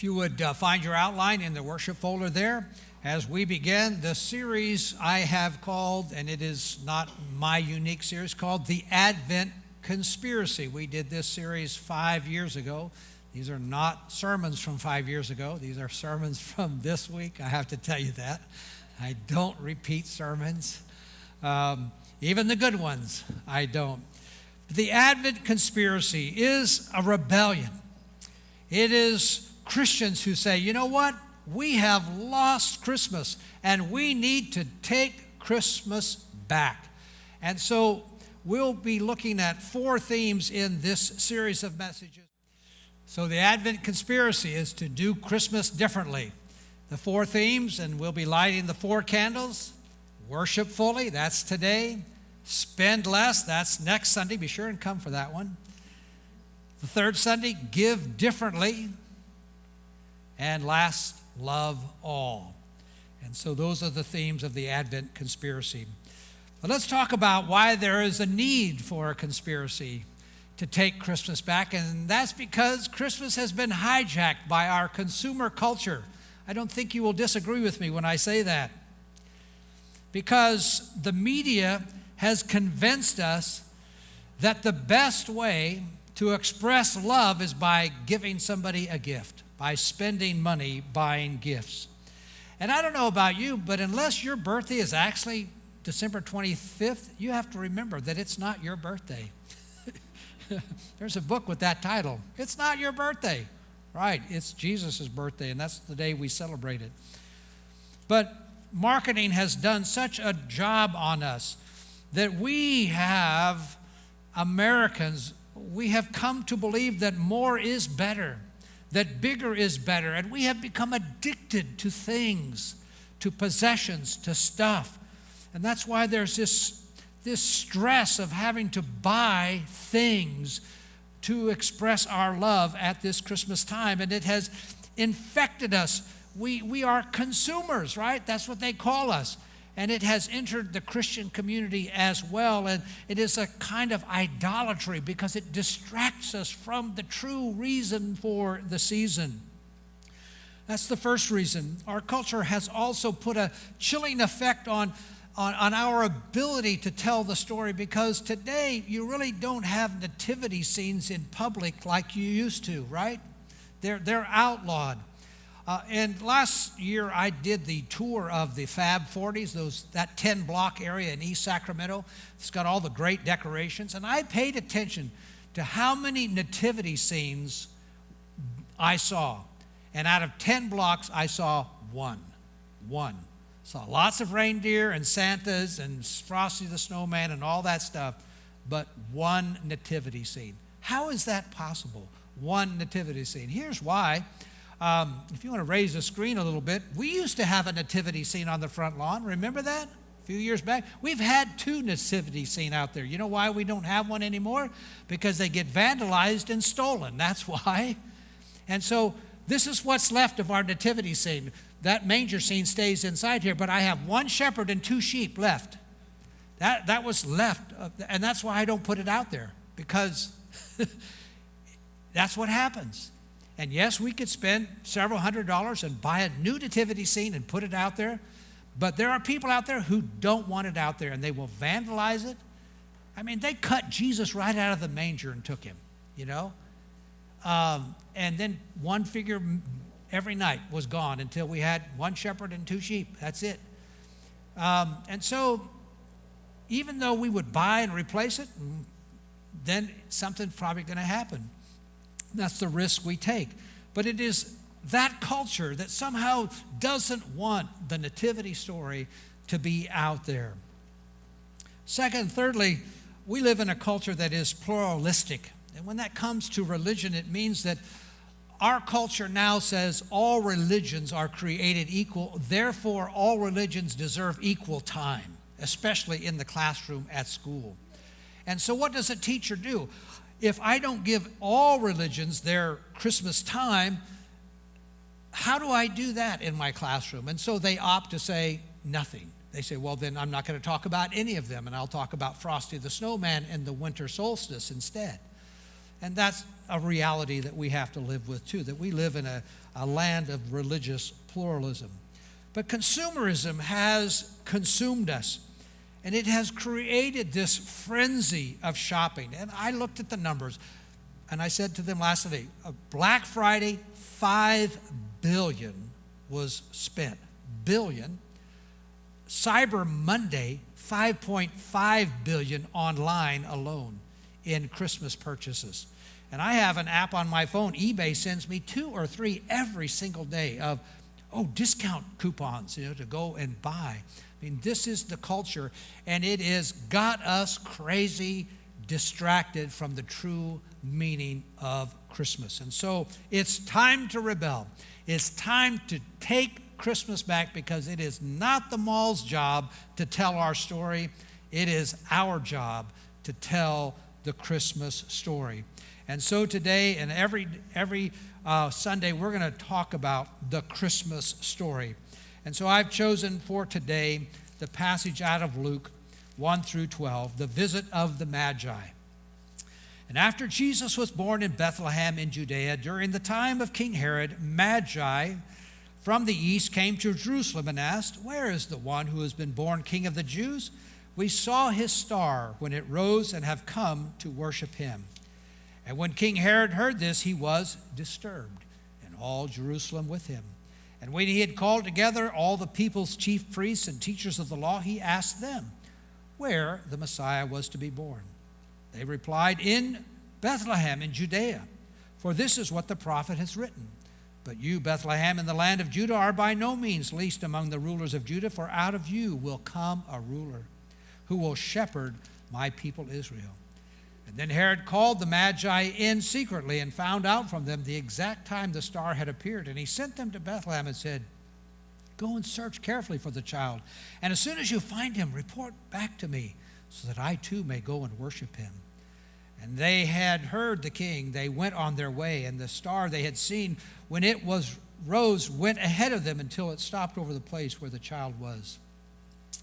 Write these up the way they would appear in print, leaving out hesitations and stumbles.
If you would find your outline in the worship folder there, as we begin the series I have called, and it is not my unique series, called The Advent Conspiracy. We did this series 5 years ago. These are not sermons from 5 years ago. These are sermons from this week. I have to tell you that. I don't repeat sermons. Even the good ones, I don't. The Advent Conspiracy is a rebellion. It is Christians who say, you know what? We have lost Christmas, and we need to take Christmas back. And so we'll be looking at 4 themes in this series of messages. So the Advent Conspiracy is to do Christmas differently. The 4 themes, and we'll be lighting the 4 candles. Worship fully, that's today. Spend less, that's next Sunday. Be sure and come for that one. The 3rd Sunday, give differently. And last, love all. And so those are the themes of the Advent Conspiracy. But let's talk about why there is a need for a conspiracy to take Christmas back. And that's because Christmas has been hijacked by our consumer culture. I don't think you will disagree with me when I say that. Because the media has convinced us that the best way to express love is by giving somebody a gift, by spending money buying gifts. And I don't know about you, but unless your birthday is actually December 25th, you have to remember that it's not your birthday. There's a book with that title. It's not your birthday. Right, it's Jesus' birthday, and that's the day we celebrate it. But marketing has done such a job on us that we have, Americans, we have come to believe that more is better, that bigger is better, and we have become addicted to things, to possessions, to stuff. And that's why there's this stress of having to buy things to express our love at this Christmas time, and it has infected us. We are consumers, right? That's what they call us. And it has entered the Christian community as well, and it is a kind of idolatry because it distracts us from the true reason for the season. That's the first reason. Our culture has also put a chilling effect on our ability to tell the story, because today you really don't have nativity scenes in public like you used to, right? They're outlawed. And last year I did the tour of the Fab 40s, that 10-block area in East Sacramento. It's got all the great decorations. And I paid attention to how many nativity scenes I saw. And out of 10 blocks, I saw one. Saw lots of reindeer and Santas and Frosty the Snowman and all that stuff, but one nativity scene. How is that possible? One nativity scene. Here's why. If you want to raise the screen a little bit, we used to have a nativity scene on the front lawn. Remember that? A few years back. We've had 2 nativity scenes out there. You know why we don't have one anymore? Because they get vandalized and stolen. That's why. And so this is what's left of our nativity scene. That manger scene stays inside here, but I have 1 shepherd and 2 sheep left. That was left, and that's why I don't put it out there, because that's what happens. And yes, we could spend several $100s and buy a new nativity scene and put it out there, but there are people out there who don't want it out there, and they will vandalize it. I mean, they cut Jesus right out of the manger and took him, you know? And then 1 figure every night was gone until we had 1 shepherd and 2 sheep. That's it. And so even though we would buy and replace it, then something's probably going to happen. That's the risk we take. But it is that culture that somehow doesn't want the nativity story to be out there. Second, thirdly, we live in a culture that is pluralistic. And when that comes to religion, it means that our culture now says all religions are created equal, therefore all religions deserve equal time, especially in the classroom at school. And so what does a teacher do? If I don't give all religions their Christmas time, how do I do that in my classroom? And so they opt to say nothing. They say, well, then I'm not going to talk about any of them, and I'll talk about Frosty the Snowman and the winter solstice instead. And that's a reality that we have to live with too, that we live in a land of religious pluralism. But consumerism has consumed us, and it has created this frenzy of shopping. And I looked at the numbers, and I said to them last night, Black Friday, $5 billion was spent. Billion. Cyber Monday, $5.5 billion online alone in Christmas purchases. And I have an app on my phone. eBay sends me 2 or 3 every single day of discount coupons, to go and buy. I mean, this is the culture, and it has got us crazy, distracted from the true meaning of Christmas. And so it's time to rebel. It's time to take Christmas back, because it is not the mall's job to tell our story. It is our job to tell the Christmas story. And so today and every Sunday, we're going to talk about the Christmas story. And so I've chosen for today the passage out of Luke 1 through 12, the visit of the Magi. And after Jesus was born in Bethlehem in Judea, during the time of King Herod, Magi from the east came to Jerusalem and asked, "Where is the one who has been born King of the Jews? We saw his star when it rose and have come to worship him." And when King Herod heard this, he was disturbed, and all Jerusalem with him. And when he had called together all the people's chief priests and teachers of the law, he asked them where the Messiah was to be born. They replied, "In Bethlehem in Judea, for this is what the prophet has written. But you, Bethlehem, in the land of Judah, are by no means least among the rulers of Judah, for out of you will come a ruler who will shepherd my people Israel." And then Herod called the Magi in secretly and found out from them the exact time the star had appeared. And he sent them to Bethlehem and said, "Go and search carefully for the child. And as soon as you find him, report back to me, so that I too may go and worship him." And they had heard the king. They went on their way, and the star they had seen when it rose went ahead of them until it stopped over the place where the child was.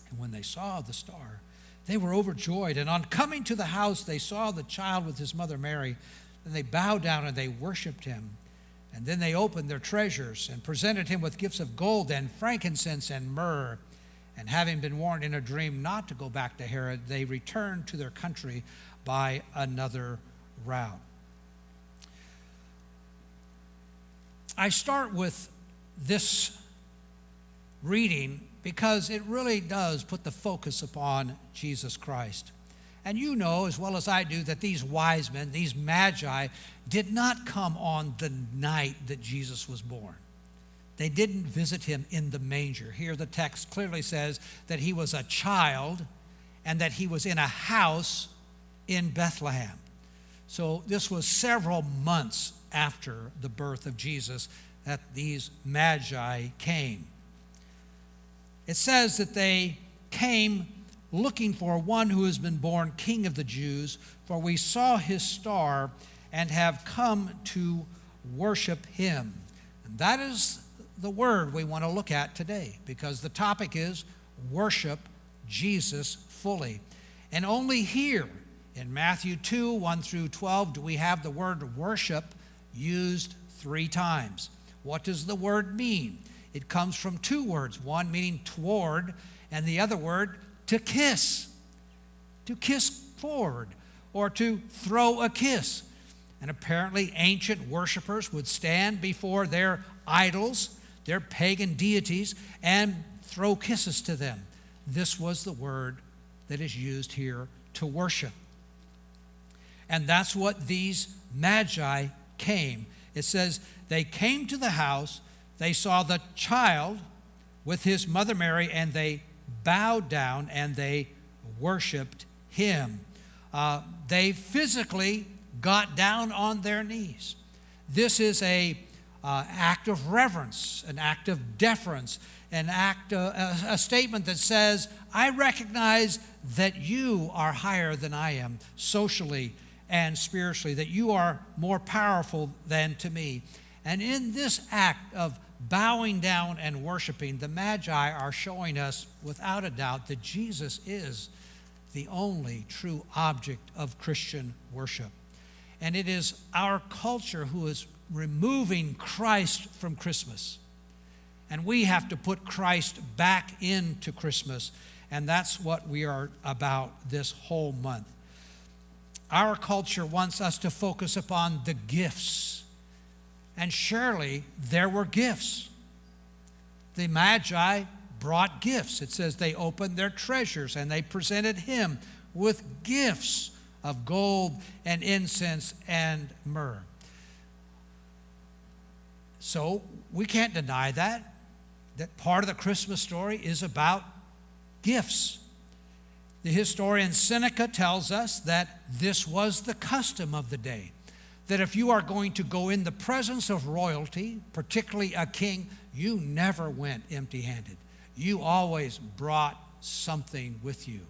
And when they saw the star, they were overjoyed. And on coming to the house, they saw the child with his mother Mary. Then they bowed down and they worshiped him. And then they opened their treasures and presented him with gifts of gold and frankincense and myrrh. And having been warned in a dream not to go back to Herod, they returned to their country by another route. I start with this reading because it really does put the focus upon Jesus Christ. And you know as well as I do that these wise men, these magi, did not come on the night that Jesus was born. They didn't visit him in the manger. Here the text clearly says that he was a child and that he was in a house in Bethlehem. So this was several months after the birth of Jesus that these magi came. It says that they came looking for one who has been born King of the Jews, for we saw his star and have come to worship him. And that is the word we want to look at today, because the topic is worship Jesus fully. And only here in Matthew 2, 1 through 12, do we have the word worship used 3 times. What does the word mean? It comes from 2 words, one meaning toward, and the other word to kiss forward, or to throw a kiss. And apparently ancient worshipers would stand before their idols, their pagan deities, and throw kisses to them. This was the word that is used here to worship. And that's what these magi came. It says they came to the house, they saw the child with his mother Mary, and they bowed down and they worshiped him. They physically got down on their knees. This is an act of reverence, an act of deference, a statement that says, I recognize that you are higher than I am socially and spiritually, that you are more powerful than to me. And in this act of bowing down and worshiping, the Magi are showing us without a doubt that Jesus is the only true object of Christian worship. And it is our culture who is removing Christ from Christmas. And we have to put Christ back into Christmas. And that's what we are about this whole month. Our culture wants us to focus upon the gifts. And surely there were gifts. The Magi brought gifts. It says they opened their treasures and they presented him with gifts of gold and incense and myrrh. So we can't deny that part of the Christmas story is about gifts. The historian Seneca tells us that this was the custom of the day, that if you are going to go in the presence of royalty, particularly a king, you never went empty-handed. You always brought something with you.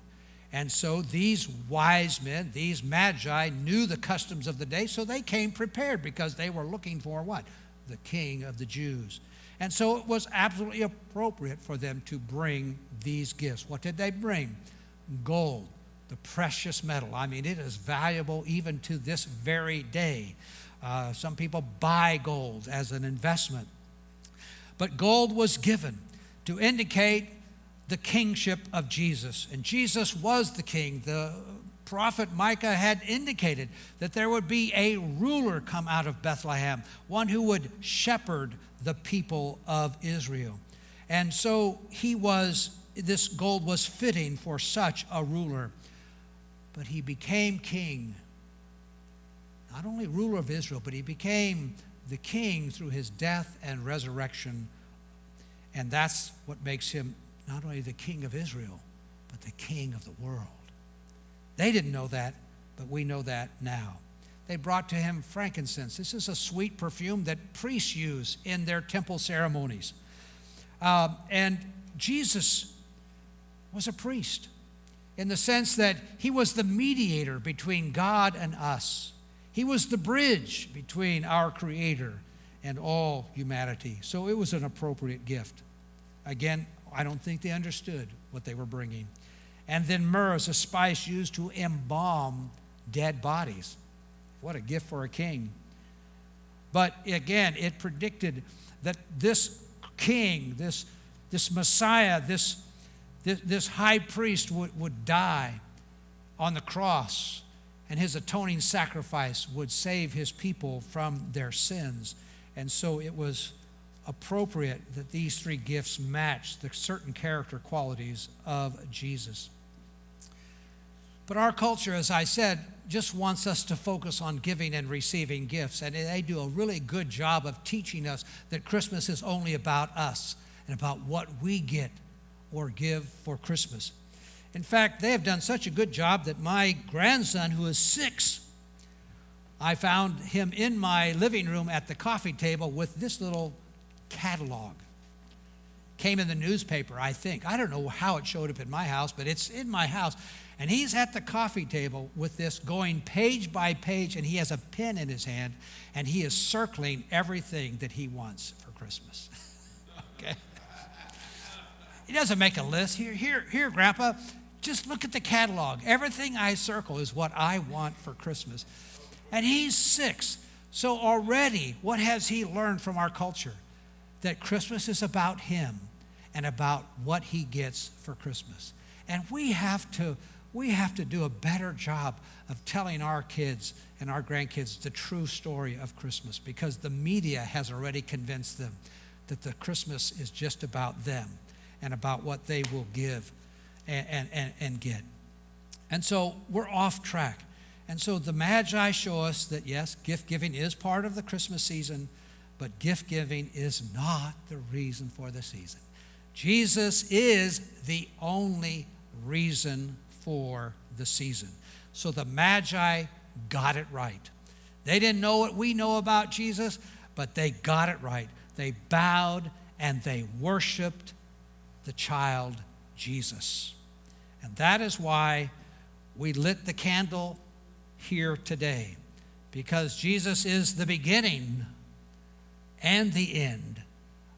And so these wise men, these magi, knew the customs of the day, so they came prepared because they were looking for what? The King of the Jews. And so it was absolutely appropriate for them to bring these gifts. What did they bring? Gold, the precious metal. I mean, it is valuable even to this very day. Some people buy gold as an investment. But gold was given to indicate the kingship of Jesus. And Jesus was the king. The prophet Micah had indicated that there would be a ruler come out of Bethlehem, one who would shepherd the people of Israel. And so this gold was fitting for such a ruler. But he became king, not only ruler of Israel, but he became the king through his death and resurrection. And that's what makes him not only the king of Israel, but the king of the world. They didn't know that, but we know that now. They brought to him frankincense. This is a sweet perfume that priests use in their temple ceremonies. And Jesus was a priest in the sense that he was the mediator between God and us. He was the bridge between our Creator and all humanity. So it was an appropriate gift. Again, I don't think they understood what they were bringing. And then myrrh is a spice used to embalm dead bodies. What a gift for a king. But again, it predicted that this king, this Messiah, this high priest would die on the cross, and his atoning sacrifice would save his people from their sins. And so it was appropriate that these three gifts match the certain character qualities of Jesus. But our culture, as I said, just wants us to focus on giving and receiving gifts. And they do a really good job of teaching us that Christmas is only about us and about what we get or give for Christmas. In fact, they have done such a good job that my grandson, who is 6, I found him in my living room at the coffee table with this little catalog. Came in the newspaper, I think. I don't know how it showed up in my house, but it's in my house. And he's at the coffee table with this, going page by page, and he has a pen in his hand, and he is circling everything that he wants for Christmas. Okay? He doesn't make a list. Here, Grandpa, just look at the catalog. Everything I circle is what I want for Christmas. And he's 6. So already, what has he learned from our culture? That Christmas is about him and about what he gets for Christmas. And we have to do a better job of telling our kids and our grandkids the true story of Christmas, because the media has already convinced them that the Christmas is just about them and about what they will give and get. And so we're off track. And so the Magi show us that, yes, gift giving is part of the Christmas season, but gift giving is not the reason for the season. Jesus is the only reason for the season. So the Magi got it right. They didn't know what we know about Jesus, but they got it right. They bowed and they worshiped the child Jesus. And that is why we lit the candle here today, because Jesus is the beginning and the end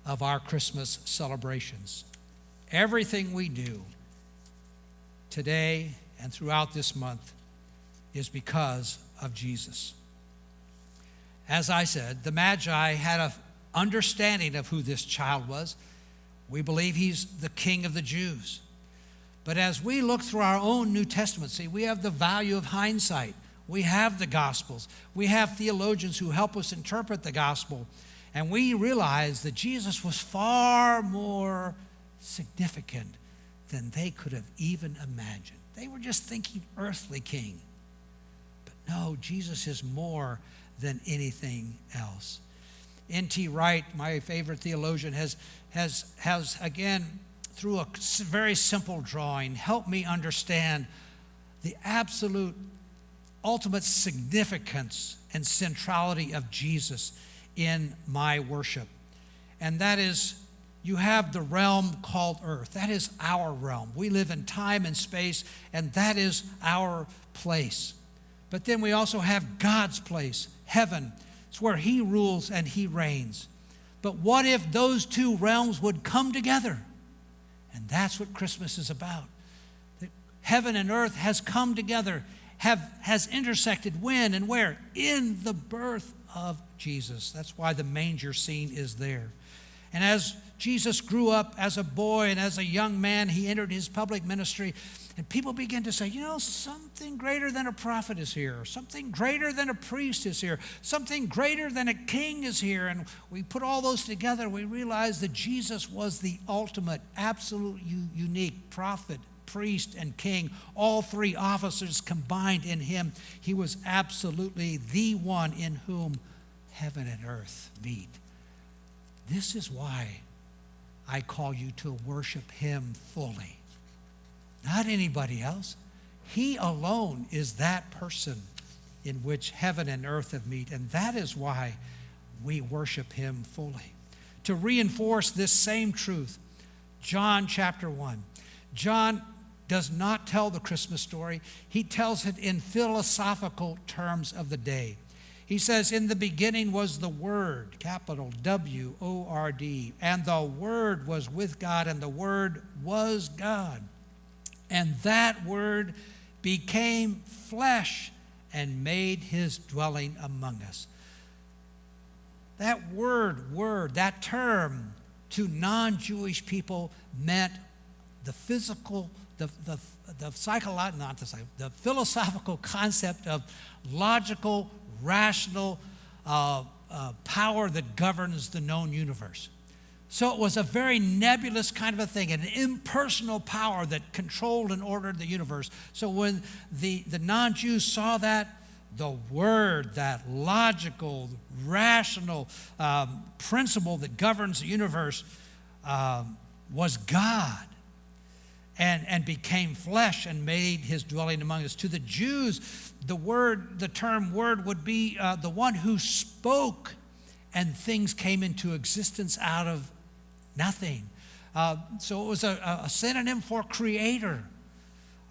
of our Christmas celebrations. Everything we do today and throughout this month is because of Jesus. As I said, the Magi had an understanding of who this child was. We believe he's the King of the Jews. But as we look through our own New Testament, see, we have the value of hindsight. We have the Gospels. We have theologians who help us interpret the Gospel. And we realize that Jesus was far more significant than they could have even imagined. They were just thinking earthly king. But no, Jesus is more than anything else. N.T. Wright, my favorite theologian, has again, through a very simple drawing, helped me understand the absolute ultimate significance and centrality of Jesus in my worship. And that is, you have the realm called earth. That is our realm. We live in time and space, and that is our place. But then we also have God's place, heaven. It's where he rules and he reigns. But what if those two realms would come together? And that's what Christmas is about. That heaven and earth has come together, has intersected when and where? In the birth of Jesus. That's why the manger scene is there. And as Jesus grew up as a boy and as a young man, he entered his public ministry, and people began to say, you know, something greater than a prophet is here. Something greater than a priest is here. Something greater than a king is here. And we put all those together. We realized that Jesus was the ultimate, absolute, unique prophet, priest, and king. All three offices combined in him. He was absolutely the one in whom heaven and earth meet. This is why I call you to worship him fully. Not anybody else. He alone is that person in which heaven and earth have met, and that is why we worship him fully. To reinforce this same truth, John chapter 1. John does not tell the Christmas story. He tells it in philosophical terms of the day. He says, in the beginning was the Word, capital W-O-R-D, and the Word was with God, and the Word was God. And that Word became flesh and made his dwelling among us. That word, that term to non-Jewish people meant the physical, the philosophical concept of logical, rational power that governs the known universe. So it was a very nebulous kind of a thing, an impersonal power that controlled and ordered the universe. So when the non-Jews saw that, the Word, that logical, rational principle that governs the universe was God, and became flesh and made his dwelling among us. To the Jews, the term word would be the one who spoke and things came into existence out of nothing. So it was a synonym for creator.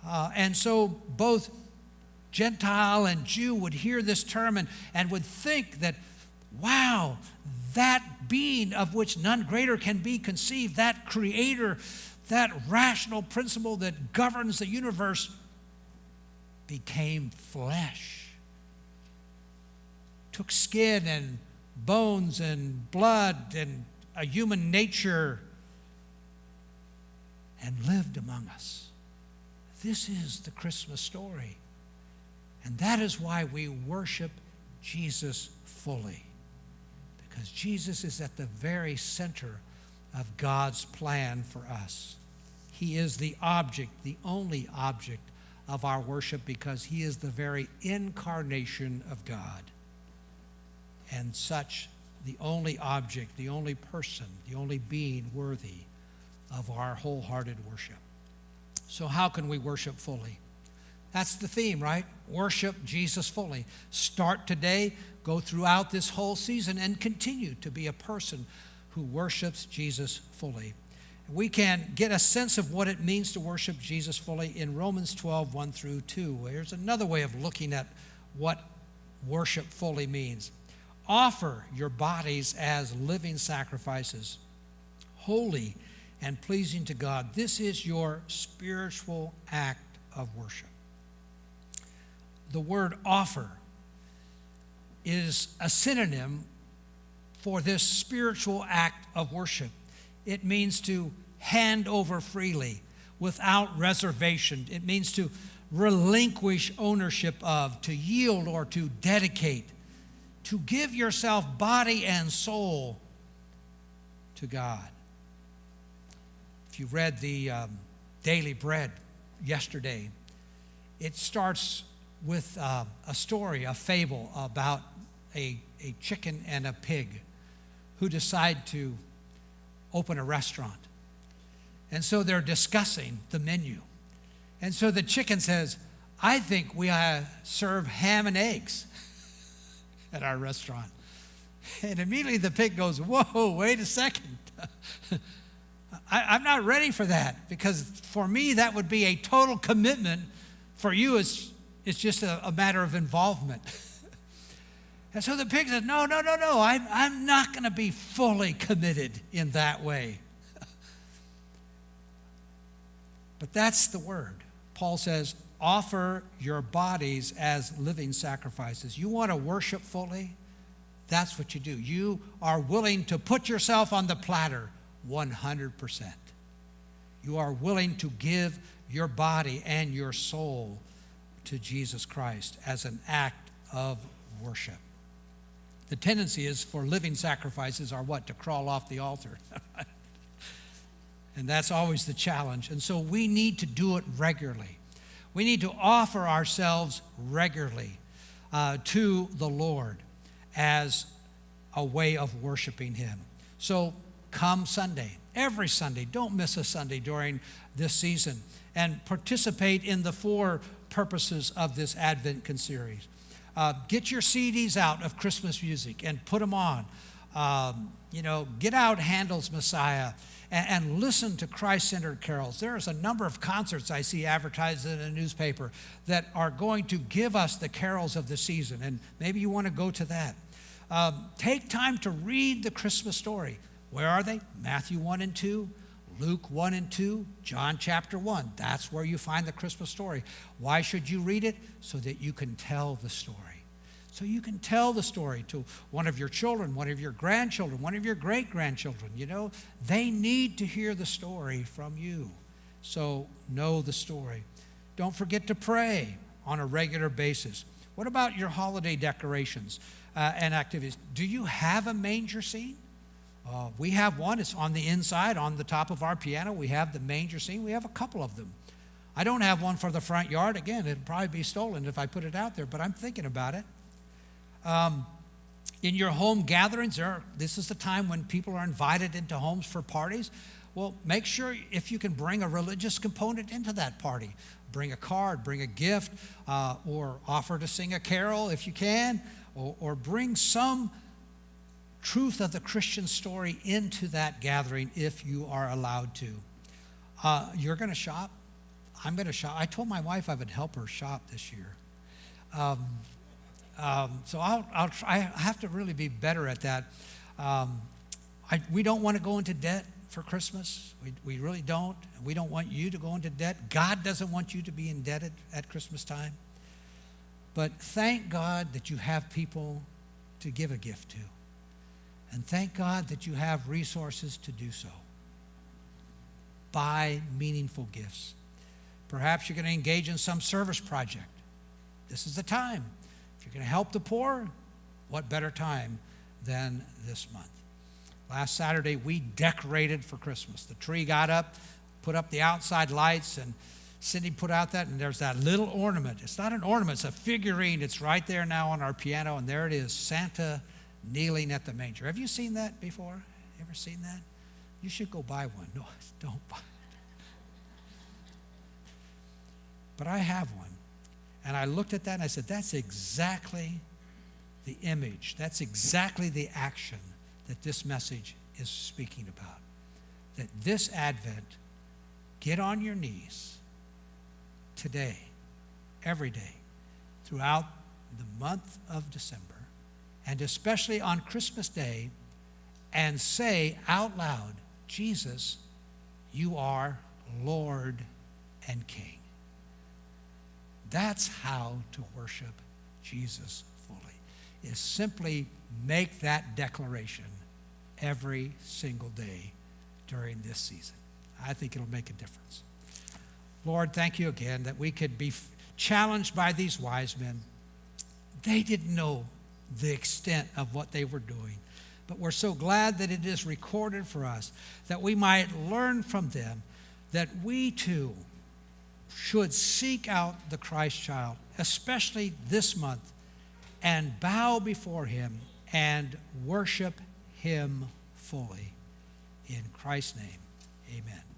And so both Gentile and Jew would hear this term and would think that, wow, that being of which none greater can be conceived, that creator, that rational principle that governs the universe became flesh, took skin and bones and blood and a human nature and lived among us. This is the Christmas story. And that is why we worship Jesus fully, because Jesus is at the very center of God's plan for us. He is the object, the only object of our worship, because he is the very incarnation of God. And such, the only object, the only person, the only being worthy of our wholehearted worship. So how can we worship fully? That's the theme, right? Worship Jesus fully. Start today, go throughout this whole season, and continue to be a person who worships Jesus fully. We can get a sense of what it means to worship Jesus fully in Romans 12, 1 through 2. Here's another way of looking at what worship fully means. Offer your bodies as living sacrifices, holy and pleasing to God. This is your spiritual act of worship. The word offer is a synonym for this spiritual act of worship. It means to hand over freely, without reservation. It means to relinquish ownership of, to yield or to dedicate, to give yourself body and soul to God. If you read the Daily Bread yesterday, it starts with a story, a fable about a chicken and a pig who decide to open a restaurant. And so they're discussing the menu. And so the chicken says, I think we serve ham and eggs at our restaurant. And immediately the pig goes, whoa, wait a second. I'm not ready for that, because for me that would be a total commitment. For you it's just a matter of involvement. And so the pig says, no, I'm not going to be fully committed in that way. But that's the word. Paul says, offer your bodies as living sacrifices. You want to worship fully? That's what you do. You are willing to put yourself on the platter 100%. You are willing to give your body and your soul to Jesus Christ as an act of worship. The tendency is for living sacrifices are what? To crawl off the altar. And that's always the challenge. And so we need to do it regularly. We need to offer ourselves regularly to the Lord as a way of worshiping Him. So come Sunday, every Sunday, don't miss a Sunday during this season, and participate in the 4 purposes of this Advent series. Get your CDs out of Christmas music and put them on. Get out Handel's Messiah and listen to Christ-centered carols. There's a number of concerts I see advertised in a newspaper that are going to give us the carols of the season, and maybe you want to go to that. Take time to read the Christmas story. Where are they? Matthew 1 and 2, Luke 1 and 2, John chapter 1. That's where you find the Christmas story. Why should you read it? So that you can tell the story. So you can tell the story to one of your children, one of your grandchildren, one of your great-grandchildren. They need to hear the story from you. So know the story. Don't forget to pray on a regular basis. What about your holiday decorations and activities? Do you have a manger scene? We have one. It's on the inside, on the top of our piano. We have the manger scene. We have a couple of them. I don't have one for the front yard. Again, it'll probably be stolen if I put it out there, but I'm thinking about it. In your home gatherings, this is the time when people are invited into homes for parties. Well, make sure if you can bring a religious component into that party. Bring a card, bring a gift, or offer to sing a carol if you can, or bring some truth of the Christian story into that gathering if you are allowed to. You're going to shop? I'm going to shop. I told my wife I would help her shop this year. So I'll try. I have to really be better at that. We don't want to go into debt for Christmas. We really don't. We don't want you to go into debt. God doesn't want you to be indebted at Christmas time. But thank God that you have people to give a gift to. And thank God that you have resources to do so. Buy meaningful gifts. Perhaps you're going to engage in some service project. This is the time. If you're going to help the poor, what better time than this month? Last Saturday, we decorated for Christmas. The tree got up, put up the outside lights, and Cindy put out that, and there's that little ornament. It's not an ornament, it's a figurine. It's right there now on our piano, and there it is, Santa kneeling at the manger. Have you seen that before? Ever seen that? You should go buy one. No, don't buy it. But I have one. And I looked at that and I said, that's exactly the image. That's exactly the action that this message is speaking about. That this Advent, get on your knees today, every day, throughout the month of December, and especially on Christmas Day, and say out loud, Jesus, you are Lord and King. That's how to worship Jesus fully. is simply make that declaration every single day during this season. I think it'll make a difference. Lord, thank you again that we could be challenged by these wise men. They didn't know the extent of what they were doing, but we're so glad that it is recorded for us, that we might learn from them, that we too should seek out the Christ child, especially this month, and bow before him and worship him fully. In Christ's name, amen.